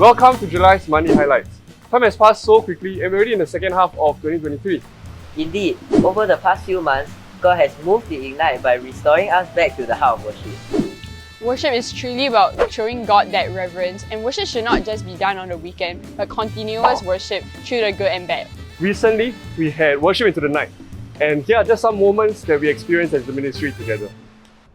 Welcome to July's Monthly Highlights. Time has passed so quickly and we're already in the second half of 2023. Indeed, over the past few months, God has moved the IGNYTE by restoring us back to the heart of worship. Worship is truly about showing God that reverence, and worship should not just be done on the weekend, but continuous worship through the good and bad. Recently, we had Worship into the Night, and here are just some moments that we experienced as the ministry together.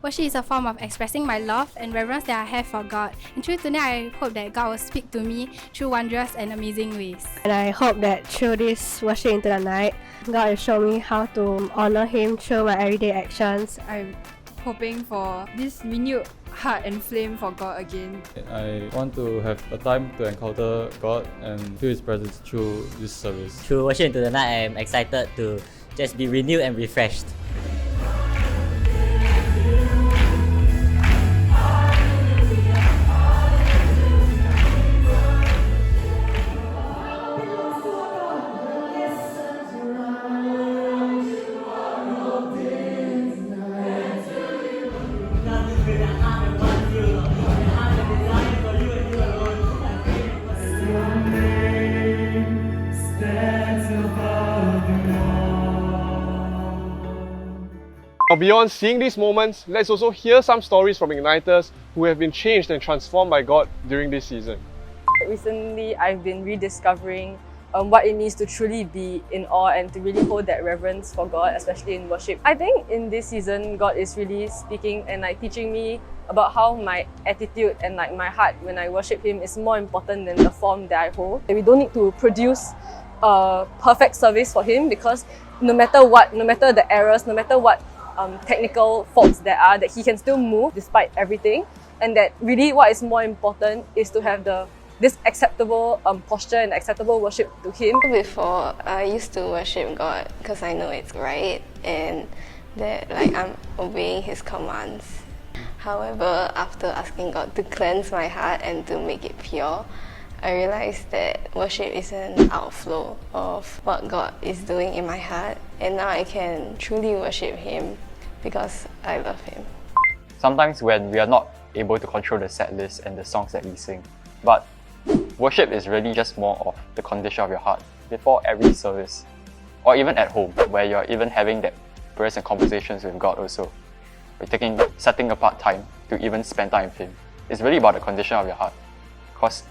Worship is a form of expressing my love and reverence that I have for God. And through today, I hope that God will speak to me through wondrous and amazing ways. And I hope that through this worship into the night, God will show me how to honor Him through my everyday actions. I'm hoping for this renewed heart and flame for God again. I want to have a time to encounter God and feel His presence through this service. Through Worship into the Night, I am excited to just be renewed and refreshed. Now, beyond seeing these moments, let's also hear some stories from Igniters who have been changed and transformed by God during this season. Recently, I've been rediscovering what it means to truly be in awe and to really hold that reverence for God, especially in worship. I think in this season, God is really speaking and teaching me about how my attitude and my heart when I worship Him is more important than the form that I hold. We don't need to produce a perfect service for Him, because no matter what, no matter the errors, no matter what technical faults there are, that He can still move despite everything, and that really what is more important is to have this acceptable posture and acceptable worship to Him. Before, I used to worship God because I know it's right and that I'm obeying His commands. However, after asking God to cleanse my heart and to make it pure, I realized that worship is an outflow of what God is doing in my heart, and now I can truly worship Him because I love Him. Sometimes when we are not able to control the set list and the songs that we sing, but worship is really just more of the condition of your heart before every service, or even at home, where you're even having that prayers and conversations with God also. We're setting apart time to even spend time with Him. It's really about the condition of your heart, because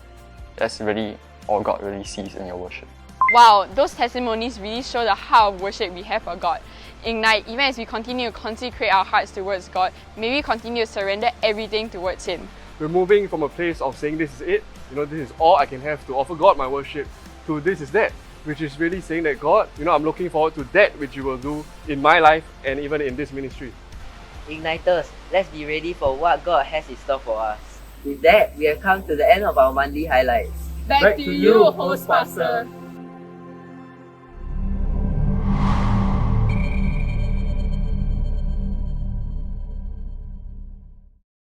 that's really all God really sees in your worship. Wow, those testimonies really show the heart of worship we have for God. IGNYTE, even as we continue to consecrate our hearts towards God, may we continue to surrender everything towards Him. We're moving from a place of saying this is it, this is all I can have to offer God my worship, to this is that, which is really saying that God, I'm looking forward to that which You will do in my life and even in this ministry. Igniters, let's be ready for what God has in store for us. With that, we have come to the end of our monthly highlights. Back to you, host pastor.